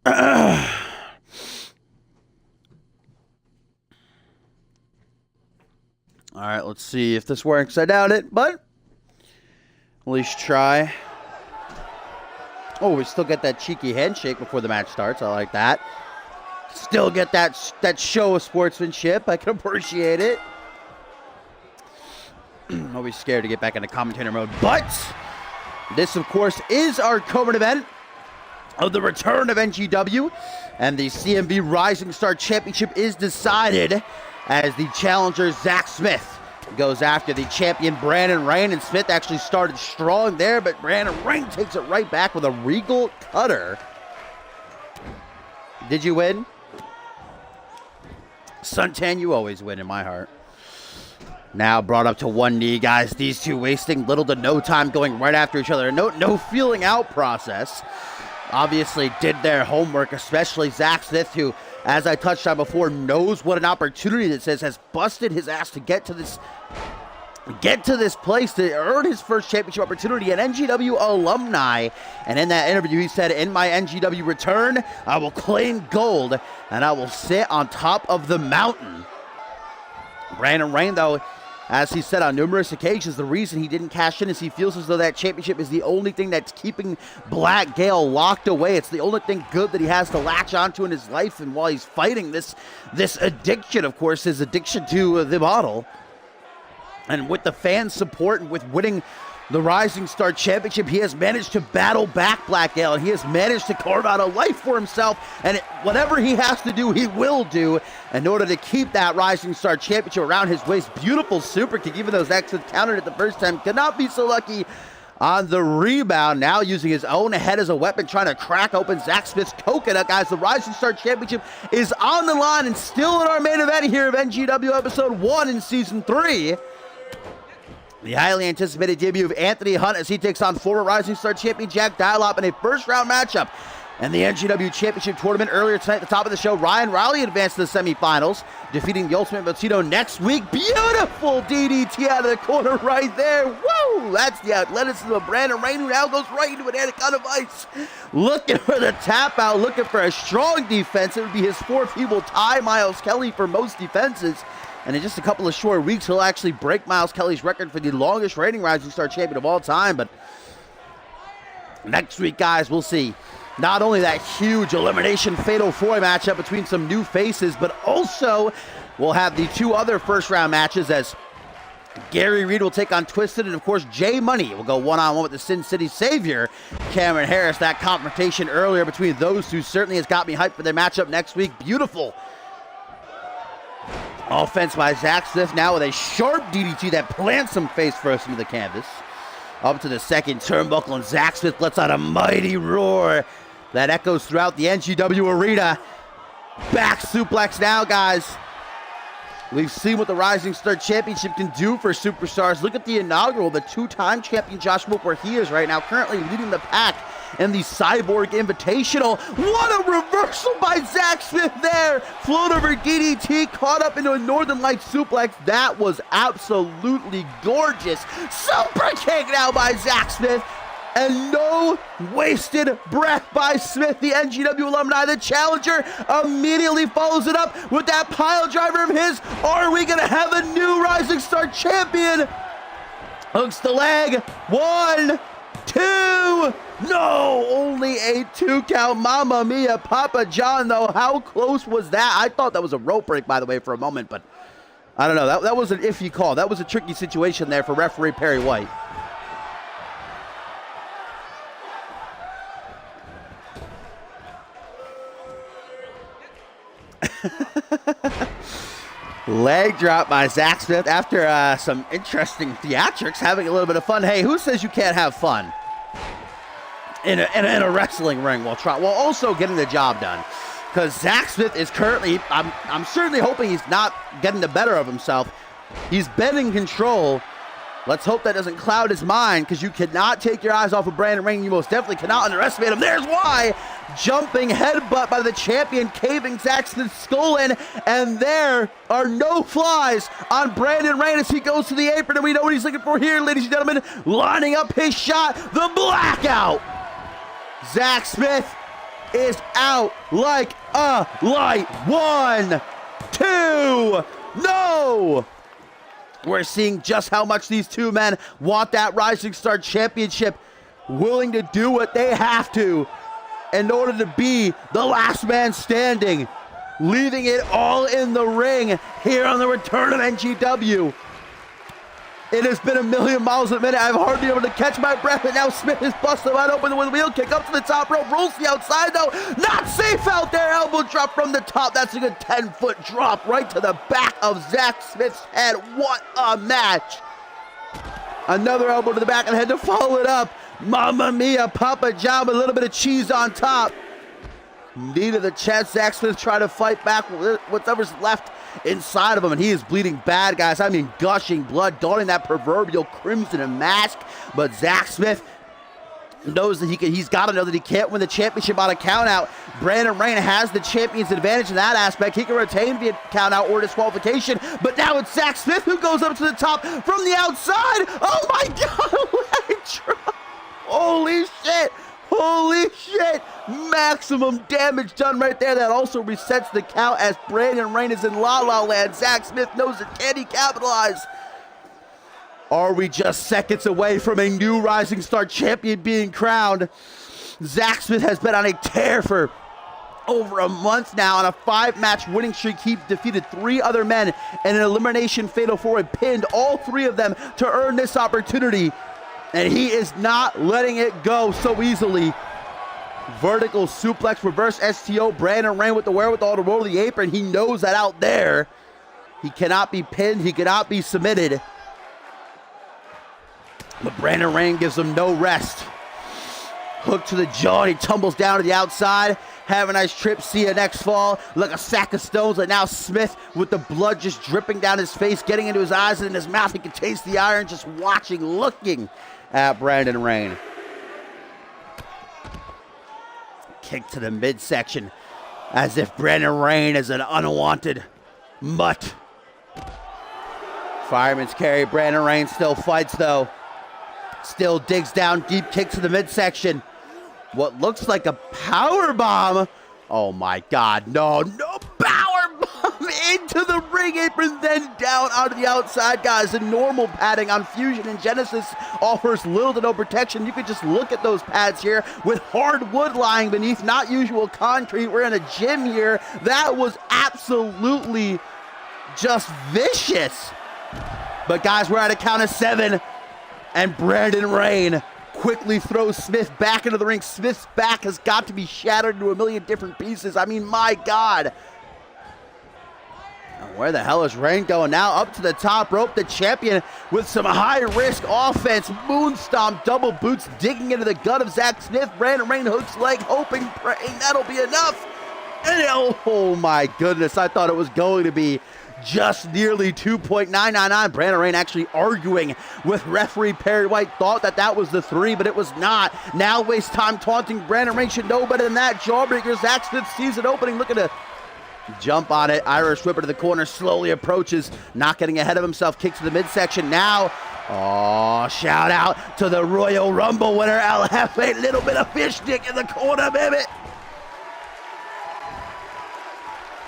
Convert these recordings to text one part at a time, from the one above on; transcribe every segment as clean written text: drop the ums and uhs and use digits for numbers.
All right, let's see if this works. I doubt it, but at least try. Oh, we still get that cheeky handshake before the match starts. I like that. Still get that show of sportsmanship. I can appreciate it. Always scared to get back into commentator mode. But this, of course, is our co-main event of the return of NGW. And the CMV Rising Star Championship is decided as the challenger, Zach Smith, goes after the champion, Brandon Rain. And Smith actually started strong there, but Brandon Rain takes it right back with a regal cutter. Did you win? Suntan, you always win in my heart. Now brought up to one knee, guys. These two wasting little to no time going right after each other. No feeling out process. Obviously did their homework, especially Zach Smith, who, as I touched on before, knows what an opportunity this is, has busted his ass to get to this place to earn his first championship opportunity, an NGW alumni. And in that interview, he said, in my NGW return, I will claim gold and I will sit on top of the mountain. Brandon Rain, though, as he said on numerous occasions, the reason he didn't cash in is he feels as though that championship is the only thing that's keeping Black Gale locked away. It's the only thing good that he has to latch onto in his life. And while he's fighting this addiction, of course, his addiction to the bottle, and with the fan support and with winning the Rising Star Championship, he has managed to battle back Black Gale, and he has managed to carve out a life for himself, and whatever he has to do, he will do in order to keep that Rising Star Championship around his waist. Beautiful super kick, even though Zach countered it the first time. Could not be so lucky on the rebound, now using his own head as a weapon, trying to crack open Zach Smith's coconut. Guys, the Rising Star Championship is on the line and still in our main event here of NGW Episode 1 in Season 3. The highly anticipated debut of Anthony Hunt as he takes on former Rising Star champion Jack Dialop in a first-round matchup. And the NGW Championship Tournament earlier tonight at the top of the show, Ryan Riley advanced to the semifinals, defeating the Ultimate Motito next week. Beautiful DDT out of the corner right there. Woo! That's the athleticism of Brandon Rain, who now goes right into an anaconda vice. Looking for the tap out, looking for a strong defense. It would be his fourth. He will tie Miles Kelly for most defenses. And in just a couple of short weeks, he'll actually break Miles Kelly's record for the longest reigning Rising Star champion of all time. But next week, guys, we'll see not only that huge elimination fatal four-way matchup between some new faces, but also we'll have the two other first-round matches as Gary Reed will take on Twisted, and of course Jay Money will go one-on-one with the Sin City Savior, Cameron Harris. That confrontation earlier between those two certainly has got me hyped for their matchup next week. Beautiful offense by Zach Smith now with a sharp DDT that plants him face first into the canvas. Up to the second turnbuckle, and Zach Smith lets out a mighty roar that echoes throughout the NGW arena. Back suplex now, guys. We've seen what the Rising Star Championship can do for superstars. Look at the inaugural, the two-time champion Josh Mook, where he is right now, currently leading the pack in the Cyborg Invitational. What a reversal by Zach Smith there. Float over DDT, caught up into a Northern Lights suplex. That was absolutely gorgeous. Super kick now by Zach Smith. And no wasted breath by Smith, the NGW alumni. The challenger immediately follows it up with that pile driver of his. Are we going to have a new Rising Star champion? Hooks the leg. 1, 2. No, only a 2 count. Mamma mia, Papa John, though. How close was that? I thought that was a rope break, by the way, for a moment, but I don't know. That was an iffy call. That was a tricky situation there for referee Perry White. Leg drop by Zach Smith after some interesting theatrics, having a little bit of fun. Hey, who says you can't have fun in a wrestling ring while also getting the job done? Because Zach Smith is currently, I'm certainly hoping he's not getting the better of himself. He's been in control. Let's hope that doesn't cloud his mind, because you cannot take your eyes off of Brandon Rain. You most definitely cannot underestimate him. There's why. Jumping headbutt by the champion, caving Zach Smith's skull in, and there are no flies on Brandon Rain as he goes to the apron, and we know what he's looking for here, ladies and gentlemen. Lining up his shot, the blackout. Zach Smith is out like a light. 1, 2, no! We're seeing just how much these two men want that Rising Star Championship, willing to do what they have to in order to be the last man standing, leaving it all in the ring here on the return of NGW. It has been a million miles a minute. I've hardly been able to catch my breath, and now Smith is busted wide open with a wheel kick up to the top rope, rolls to the outside though, not safe out there, elbow drop from the top. That's a good 10-foot drop right to the back of Zach Smith's head. What a match. Another elbow to the back of the head to follow it up. Mamma mia, Papa John with a little bit of cheese on top. Knee to the chest, Zach Smith trying to fight back with whatever's left inside of him, and he is bleeding bad, guys. I mean, gushing blood, donning that proverbial crimson mask. But Zach Smith knows that he's got to know that he can't win the championship on a countout. Brandon Rain has the champion's advantage in that aspect. He can retain via countout or disqualification, but now it's Zach Smith who goes up to the top from the outside. Oh my God, leg drop. Holy shit. Holy shit! Maximum damage done right there. That also resets the count as Brandon Rain is in La La Land. Zach Smith knows it. Can he capitalize? Are we just seconds away from a new Rising Star champion being crowned? Zach Smith has been on a tear for over a month now. On a 5-match winning streak, he defeated 3 other men in an elimination fatal 4 and pinned all 3 of them to earn this opportunity. And he is not letting it go so easily. Vertical suplex, reverse STO. Brandon Rain with the wherewithal to roll the apron. He knows that out there he cannot be pinned, he cannot be submitted. But Brandon Rain gives him no rest. Hook to the jaw, and he tumbles down to the outside. Have a nice trip, see you next fall. Like a sack of stones, and now Smith with the blood just dripping down his face, getting into his eyes and in his mouth. He can taste the iron, just watching, looking at Brandon Rain. Kick to the midsection, as if Brandon Rain is an unwanted mutt. Fireman's carry. Brandon Rain still fights though. Still digs down deep, kick to the midsection. What looks like a power bomb. Oh my God, no power bomb into the ring apron, then down onto the outside, guys. The normal padding on Fusion and Genesis offers little to no protection. You can just look at those pads here with hardwood lying beneath, not usual concrete. We're in a gym here. That was absolutely just vicious. But guys, we're at a count of 7, and Brandon Rain quickly throws Smith back into the ring. Smith's back has got to be shattered into a million different pieces. I mean, my God. Where the hell is Rain going now? Up to the top rope, the champion with some high-risk offense. Moon stomp, double boots, digging into the gut of Zach Smith. Brandon Rain hooks leg, hoping, praying that'll be enough. And oh my goodness, I thought it was going to be just nearly 2.999. Brandon Rain actually arguing with referee Perry White. Thought that was the 3, but it was not. Now waste time taunting. Brandon Rain should know better than that. Jawbreaker. Zach Smith sees an opening, looking to jump on it. Irish whipper to the corner, slowly approaches, not getting ahead of himself. Kick to the midsection now. Oh, shout out to the Royal Rumble winner, El Jefe. Little bit of fish stick in the corner, baby.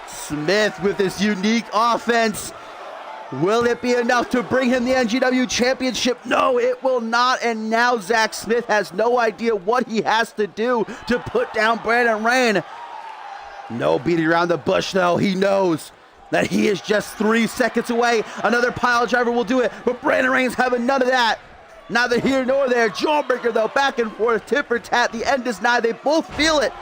Smith with his unique offense. Will it be enough to bring him the NGW Championship? No, it will not. And now Zach Smith has no idea what he has to do to put down Brandon Rain. No beating around the bush, though. He knows that he is just 3 seconds away. Another pile driver will do it, but Brandon Rain's having none of that. Neither here nor there. Jawbreaker, though, back and forth, tit for tat. The end is nigh. They both feel it.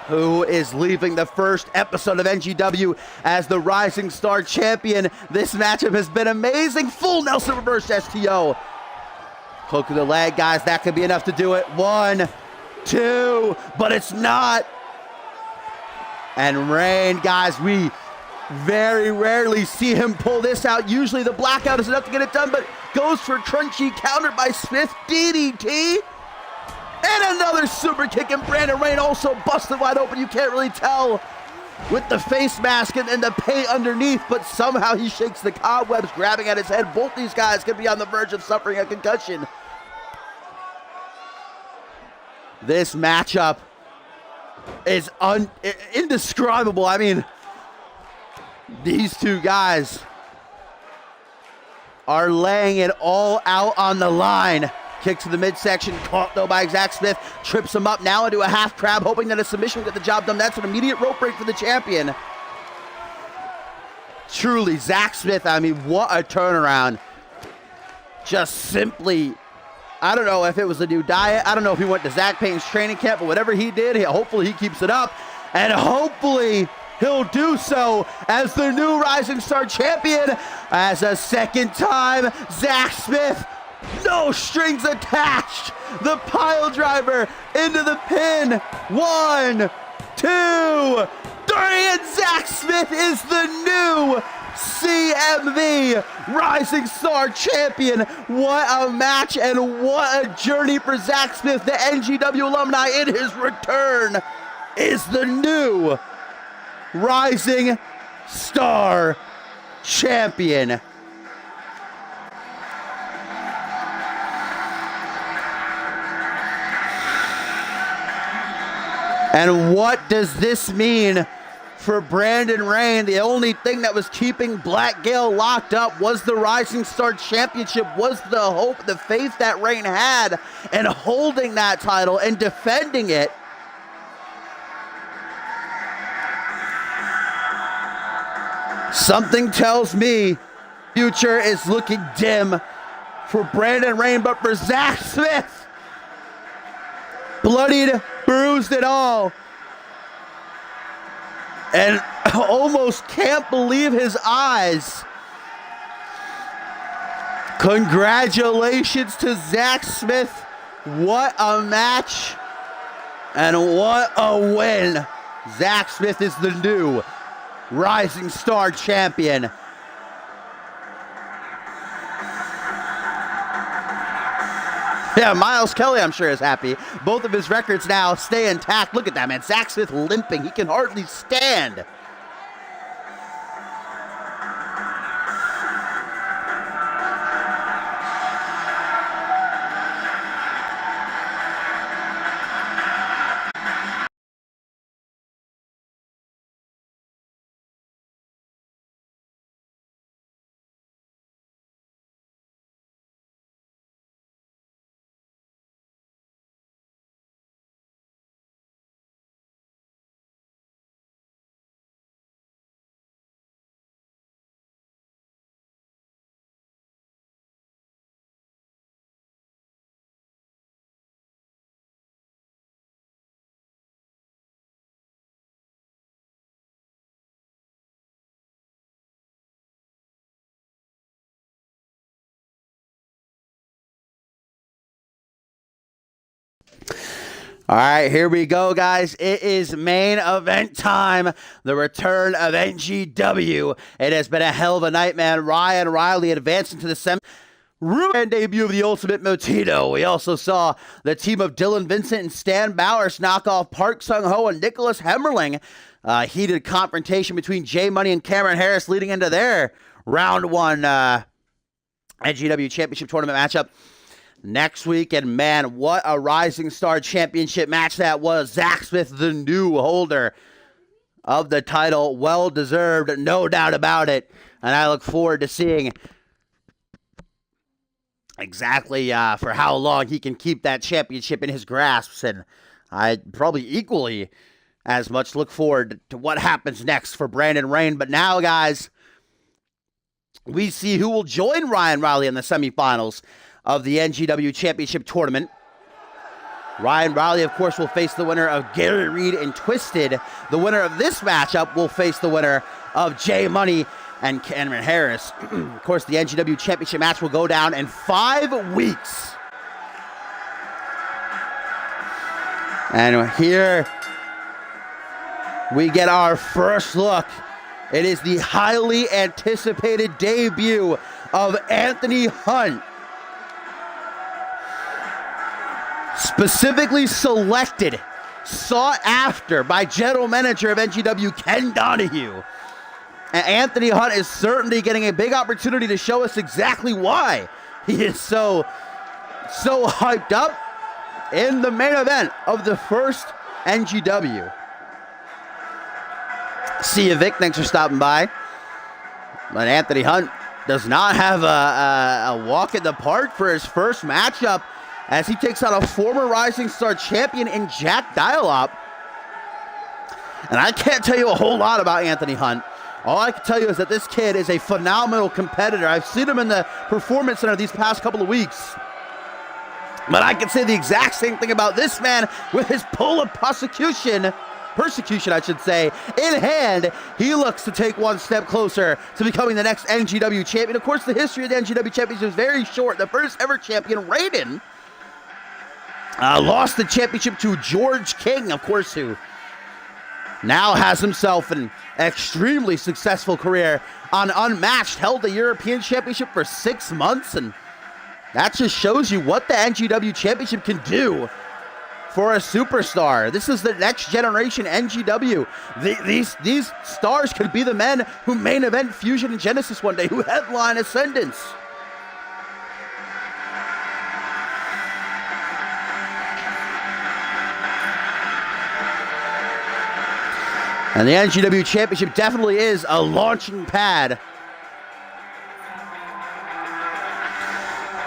Who is leaving the first episode of NGW as the Rising Star Champion? This matchup has been amazing. Full Nelson reverse STO. Hook of the leg, guys. That could be enough to do it. 1, 2, but it's not. And Rain, guys, we very rarely see him pull this out. Usually the blackout is enough to get it done, but goes for crunchy, countered by Smith. DDT. And another super kick, and Brandon Rain also busted wide open. You can't really tell with the face mask and the paint underneath, but somehow he shakes the cobwebs, grabbing at his head. Both these guys could be on the verge of suffering a concussion. This matchup is indescribable. I mean, these two guys are laying it all out on the line. Kick to the midsection, caught though by Zach Smith, trips him up now into a half crab, hoping that a submission will get the job done. That's an immediate rope break for the champion. Truly, Zach Smith, I mean, what a turnaround. Just simply, I don't know if it was a new diet. I don't know if he went to Zach Payne's training camp, but whatever he did, hopefully he keeps it up. And hopefully he'll do so as the new Rising Star champion. As a second time, Zach Smith, no strings attached. The pile driver into the pin. 1, 2, 3, and Zach Smith is the new CMV Rising Star champion. What a match and what a journey for Zach Smith. The NGW alumni in his return is the new Rising Star champion. And what does this mean for Brandon Rain? The only thing that was keeping Black Gale locked up was the Rising Star Championship, was the hope, the faith that Rain had in holding that title and defending it. Something tells me future is looking dim for Brandon Rain, but for Zach Smith, bloodied, bruised and all, and almost can't believe his eyes. Congratulations to Zach Smith. What a match and what a win. Zach Smith is the new Rising Star champion. Yeah, Miles Kelly, I'm sure, is happy. Both of his records now stay intact. Look at that, man. Zach Smith limping. He can hardly stand. All right, here we go, guys. It is main event time. The return of NGW. It has been a hell of a night, man. Ryan Riley advancing to the semi. And debut of the Ultimate Motito. We also saw the team of Dylan Vincent and Stan Bowers knock off Park Sung-ho and Nicholas Hemmerling. Heated confrontation between Jay Money and Cameron Harris leading into their round one NGW Championship Tournament matchup next week. And man, what a Rising Star Championship match that was. Zach Smith, the new holder of the title. Well deserved, no doubt about it. And I look forward to seeing exactly for how long he can keep that championship in his grasps. And I probably equally as much look forward to what happens next for Brandon Rain. But now, guys, we see who will join Ryan Riley in the semifinals of the NGW Championship Tournament. Ryan Riley, of course, will face the winner of Gary Reed and Twisted. The winner of this matchup will face the winner of Jay Money and Cameron Harris. Of course, the NGW Championship match will go down in 5 weeks. And here we get our first look. It is the highly anticipated debut of Anthony Hunt. Specifically selected, sought after by general manager of NGW, Ken Donahue. And Anthony Hunt is certainly getting a big opportunity to show us exactly why he is so hyped up in the main event of the first NGW. See you, Vic. Thanks for stopping by. But Anthony Hunt does not have a walk in the park for his first matchup as he takes on a former Rising Star champion in Jack Dialop. And I can't tell you a whole lot about Anthony Hunt. All I can tell you is that this kid is a phenomenal competitor. I've seen him in the Performance Center these past couple of weeks. But I can say the exact same thing about this man with his pull-up persecution, I should say, in hand. He looks to take one step closer to becoming the next NGW champion. Of course, the history of the NGW championship is very short. The first ever champion, Raiden, lost the championship to George King, of course, who now has himself an extremely successful career on Unmatched, held the European Championship for 6 months, and that just shows you what the NGW Championship can do for a superstar. This is the next generation NGW. These stars could be the men who main event Fusion and Genesis one day, who headline Ascendance. And the NGW Championship definitely is a launching pad.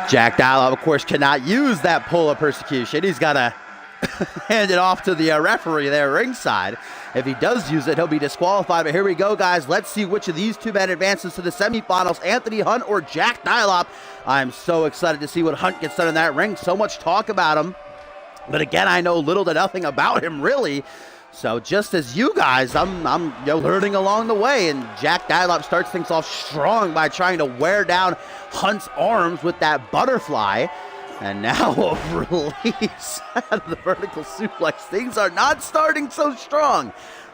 Jack Dialop, of course, cannot use that pull-up persecution. He's got to hand it off to the referee there ringside. If he does use it, he'll be disqualified. But here we go, guys. Let's see which of these two men advances to the semifinals, Anthony Hunt or Jack Dialop. I'm so excited to see what Hunt gets done in that ring. So much talk about him. But again, I know little to nothing about him, really. So just as you guys, I'm learning along the way, and Jack Dialop starts things off strong by trying to wear down Hunt's arms with that butterfly, and now a release out of the vertical suplex. Things are not starting so strong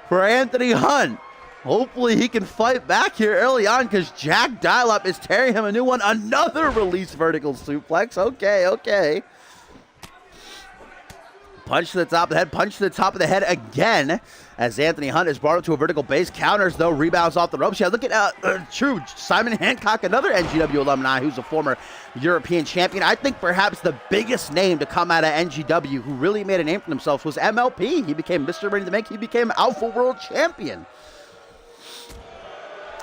for Anthony Hunt. Hopefully he can fight back here early on, because Jack Dialop is tearing him a new one. Another release vertical suplex. Okay. Punch to the top of the head, punch to the top of the head again, as Anthony Hunt is brought up to a vertical base. Counters, though, rebounds off the ropes. Yeah, look at true Simon Hancock, another NGW alumni who's a former European champion. I think perhaps the biggest name to come out of NGW who really made a name for himself was MLP. He became Mr. Ready to Make. He became Alpha World Champion.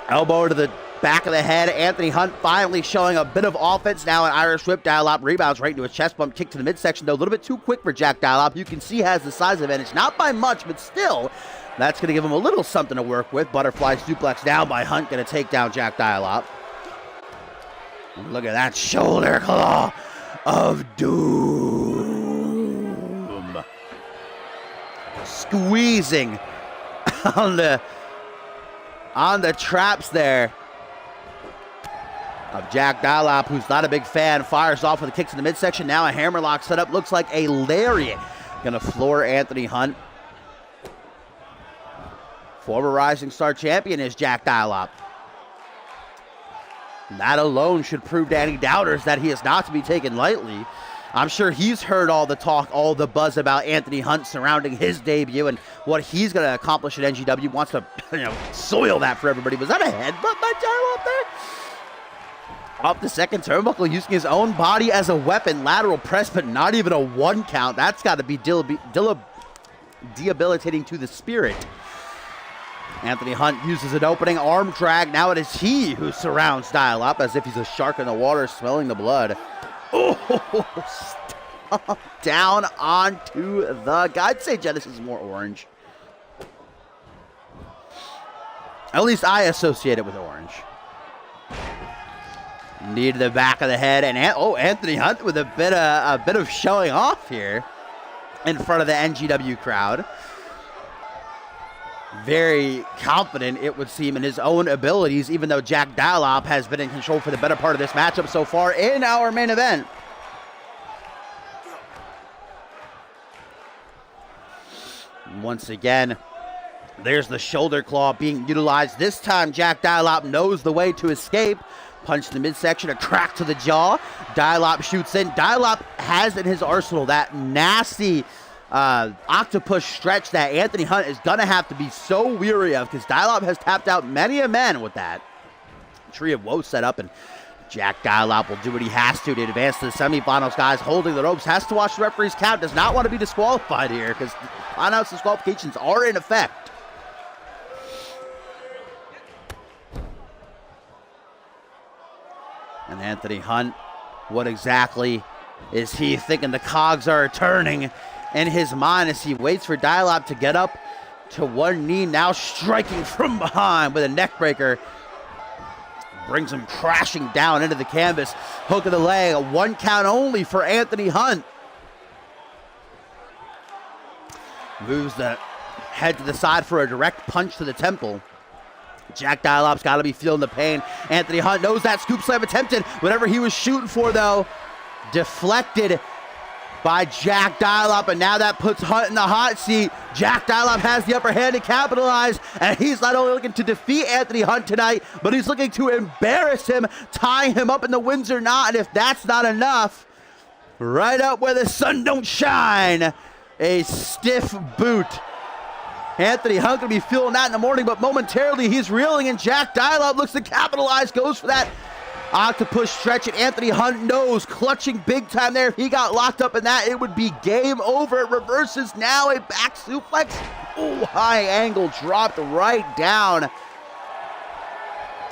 Elbow to the back of the head. Anthony Hunt finally showing a bit of offense now. An Irish whip. Dialop rebounds right into a chest bump. Kick to the midsection, though. A little bit too quick for Jack Dialop. You can see he has the size advantage. Not by much, but still, that's going to give him a little something to work with. Butterfly suplex down by Hunt. Going to take down Jack Dialop. Look at that shoulder claw of doom. Squeezing on the traps there of Jack Dialop, who's not a big fan. Fires off with a kick to the midsection. Now a hammerlock set up. Looks like a lariat. Gonna floor Anthony Hunt. Former Rising Star champion is Jack Dialop. That alone should prove to any doubters that he is not to be taken lightly. I'm sure he's heard all the talk, all the buzz about Anthony Hunt surrounding his debut and what he's going to accomplish at NGW. Wants to, soil that for everybody. Was that a headbutt by Dialop there? Off the second turnbuckle, using his own body as a weapon. Lateral press, but not even a 1 count. That's got to be debilitating to the spirit. Anthony Hunt uses an opening arm drag. Now it is he who surrounds Dialop as if he's a shark in the water smelling the blood. Oh, stomp down onto the guy. I'd say Genesis is more orange. At least I associate it with orange. Knee to the back of the head, and Anthony Hunt with a bit of showing off here in front of the NGW crowd. Very confident, it would seem, in his own abilities, even though Jack Dialop has been in control for the better part of this matchup so far in our main event. Once again, there's the shoulder claw being utilized. This time, Jack Dialop knows the way to escape. Punch to the midsection, a crack to the jaw. Dialop shoots in. Dialop has in his arsenal that nasty octopus stretch that Anthony Hunt is going to have to be so weary of, because Dialop has tapped out many a man with that. Tree of Woe set up and Jack Dialop will do what he has to advance to the semifinals, guys. Holding the ropes, has to watch the referee's count, does not want to be disqualified here because on-house disqualifications are in effect. And Anthony Hunt, what exactly is he thinking? The cogs are turning in his mind as he waits for Dialop to get up to one knee, now striking from behind with a neck breaker. Brings him crashing down into the canvas. Hook of the leg, a 1 count only for Anthony Hunt. Moves the head to the side for a direct punch to the temple. Jack Dialop's got to be feeling the pain. Anthony Hunt knows that scoop slam attempted. Whatever he was shooting for, though, deflected by Jack Dialop, and now that puts Hunt in the hot seat. Jack Dialop has the upper hand to capitalize, and he's not only looking to defeat Anthony Hunt tonight, but he's looking to embarrass him, tying him up in the Windsor knot, and if that's not enough, right up where the sun don't shine, a stiff boot. Anthony Hunt gonna be feeling that in the morning, but momentarily he's reeling, and Jack Dialop looks to capitalize, goes for that octopus stretch, and Anthony Hunt knows, clutching big time there. If he got locked up in that, it would be game over. It reverses now, a back suplex. Oh, high angle dropped right down.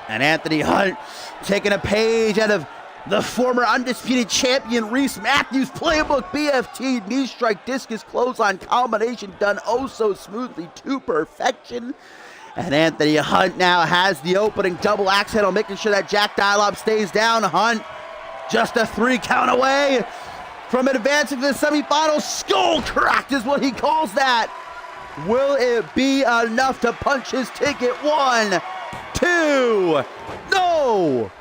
And Anthony Hunt taking a page out of the former undisputed champion Reese Matthews playbook. BFT, knee strike, discus, clothesline combination done oh so smoothly to perfection. And Anthony Hunt now has the opening double axe handle, making sure that Jack Dialop stays down. Hunt just a 3 count away from advancing to the semifinals. Skull cracked is what he calls that. Will it be enough to punch his ticket? 1, 2, no!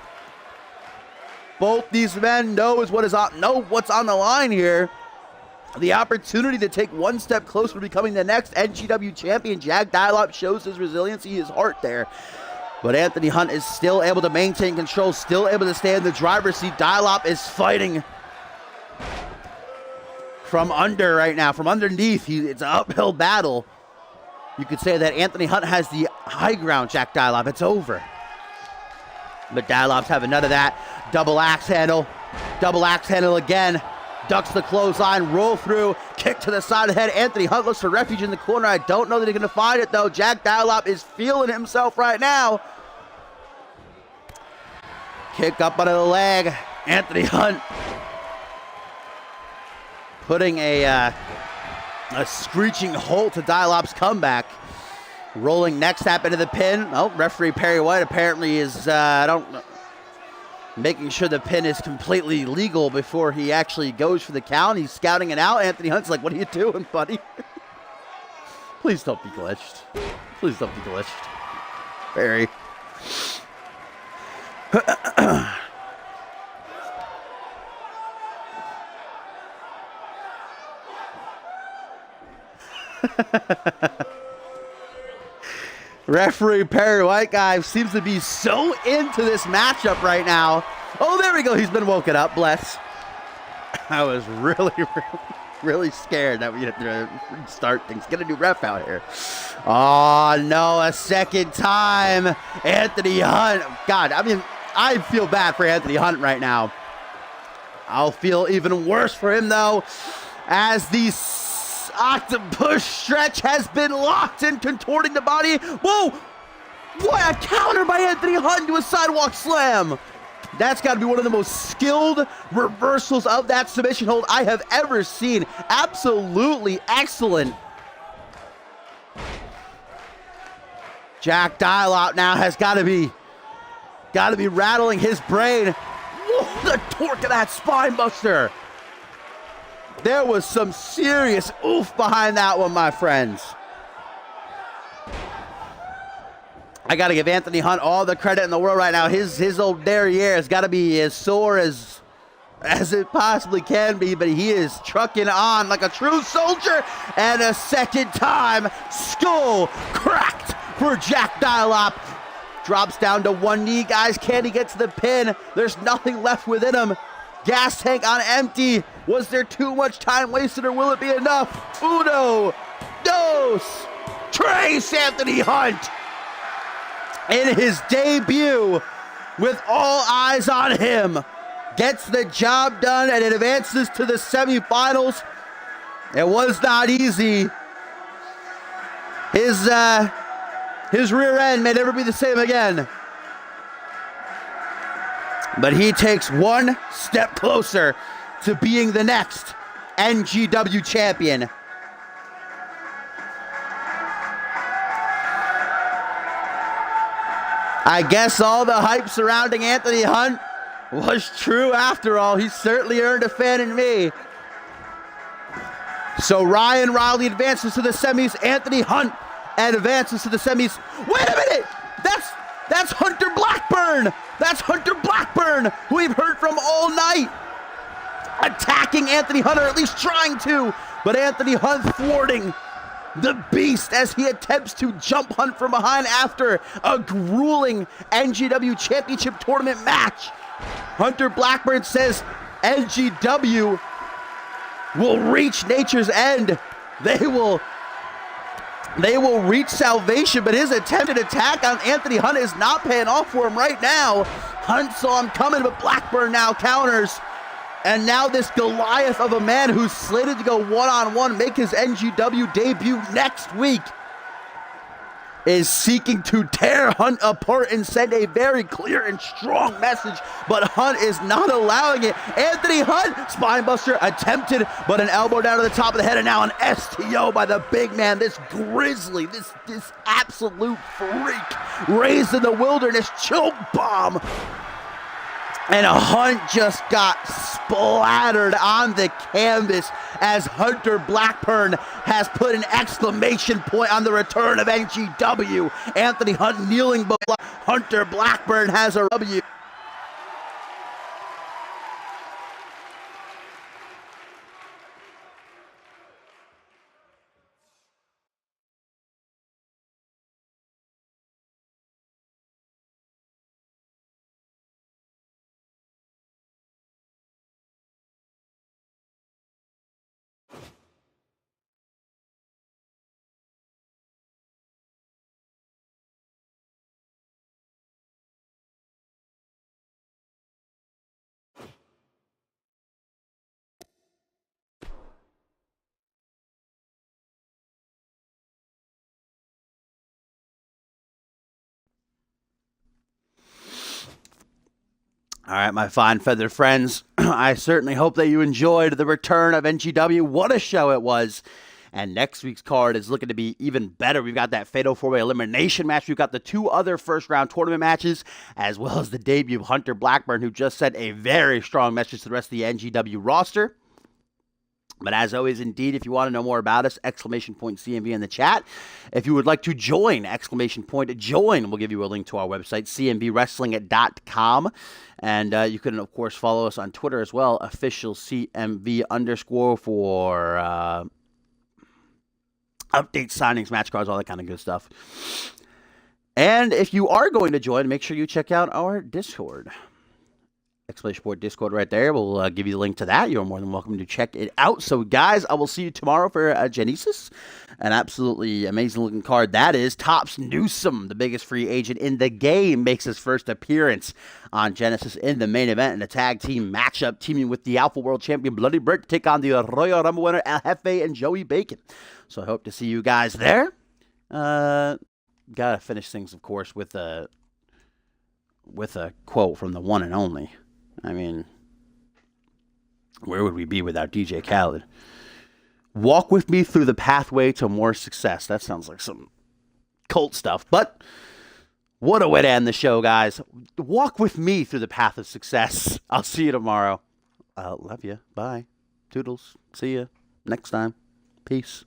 Both these men know what's on the line here. The opportunity to take one step closer to becoming the next NGW champion. Jack Dialop shows his resiliency, his heart there. But Anthony Hunt is still able to maintain control, still able to stay in the driver's seat. Dialop is fighting from under right now, from underneath. It's an uphill battle. You could say that Anthony Hunt has the high ground, Jack Dialop. It's over. But Dialop's having none of that. Double axe handle again. Ducks the clothesline, roll through, kick to the side of the head. Anthony Hunt looks for refuge in the corner. I don't know that he's going to find it, though. Jack Dialop is feeling himself right now. Kick up under the leg. Anthony Hunt putting a screeching halt to Dialop's comeback. Rolling neck snap into the pin. Oh, referee Perry White apparently is, making sure the pin is completely legal before he actually goes for the count. He's scouting it out. Anthony Hunt's like, what are you doing, buddy? Please don't be glitched. Please don't be glitched. Barry. Referee Perry White, guy, seems to be so into this matchup right now. Oh, there we go. He's been woken up. Bless. I was really scared that we had to restart things. Get a new ref out here. Oh, no. A second time. Anthony Hunt. God, I mean, I feel bad for Anthony Hunt right now. I'll feel even worse for him, though, as the octopus stretch has been locked and contorting the body. Whoa! What a counter by Anthony Hunt to a sidewalk slam. That's got to be one of the most skilled reversals of that submission hold I have ever seen. Absolutely excellent. Jack Dialop now has got to be rattling his brain. Whoa, the torque of that spine buster. There was some serious oof behind that one, my friends. I got to give Anthony Hunt all the credit in the world right now. His old derriere has got to be as sore as it possibly can be, but he is trucking on like a true soldier. And a second time, skull cracked for Jack Dialop. Drops down to one knee, guys. Can he get to the pin? There's nothing left within him. Gas tank on empty. Was there too much time wasted, or will it be enough? Uno, dos, tres. Anthony Hunt in his debut with all eyes on him, gets the job done and it advances to the semifinals. It was not easy. His rear end may never be the same again. But he takes one step closer to being the next NGW champion. I guess all the hype surrounding Anthony Hunt was true after all. He certainly earned a fan in me. So Ryan Riley advances to the semis. Anthony Hunt advances to the semis. Wait a minute! That's Hunter Blackburn! That's Hunter Blackburn, who we've heard from all night. Attacking Anthony Hunt, or at least trying to. But Anthony Hunt thwarting the beast as he attempts to jump Hunt from behind after a grueling NGW Championship Tournament match. Hunter Blackburn says NGW will reach nature's end. They will reach salvation, but his attempted attack on Anthony Hunt is not paying off for him right now. Hunt saw him coming, but Blackburn now counters. And now this Goliath of a man who's slated to go one-on-one, make his NGW debut next week, is seeking to tear Hunt apart and send a very clear and strong message, but Hunt is not allowing it. Anthony Hunt, spinebuster attempted, but an elbow down to the top of the head, and now an STO by the big man, this grizzly, this absolute freak, raised in the wilderness, choke bomb. And Hunt just got splattered on the canvas as Hunter Blackburn has put an exclamation point on the return of NGW. Anthony Hunt kneeling below. Hunter Blackburn has a W. All right, my fine feathered friends, I certainly hope that you enjoyed the return of NGW. What a show it was. And next week's card is looking to be even better. We've got that Fatal 4-Way Elimination match. We've got the 2 other first-round tournament matches, as well as the debut of Hunter Blackburn, who just sent a very strong message to the rest of the NGW roster. But as always, indeed, if you want to know more about us, exclamation point CMV in the chat. If you would like to join, exclamation point join, we'll give you a link to our website, cmvwrestling.com. And you can, of course, follow us on Twitter as well, official CMV_ for updates, signings, match cards, all that kind of good stuff. And if you are going to join, make sure you check out our Discord. Exclamation point Discord right there. We'll give you the link to that. You're more than welcome to check it out. So, guys, I will see you tomorrow for Genesis. An absolutely amazing-looking card. That is Topps Newsome, the biggest free agent in the game, makes his first appearance on Genesis in the main event in a tag team matchup, teaming with the Alpha World Champion Bloody Bert to take on the Royal Rumble winner El Jefe and Joey Bacon. So, I hope to see you guys there. Gotta finish things, of course, with a quote from the one and only. I mean, where would we be without DJ Khaled? Walk with me through the pathway to more success. That sounds like some cult stuff, but what a way to end the show, guys. Walk with me through the path of success. I'll see you tomorrow. Love you. Bye. Toodles. See you next time. Peace.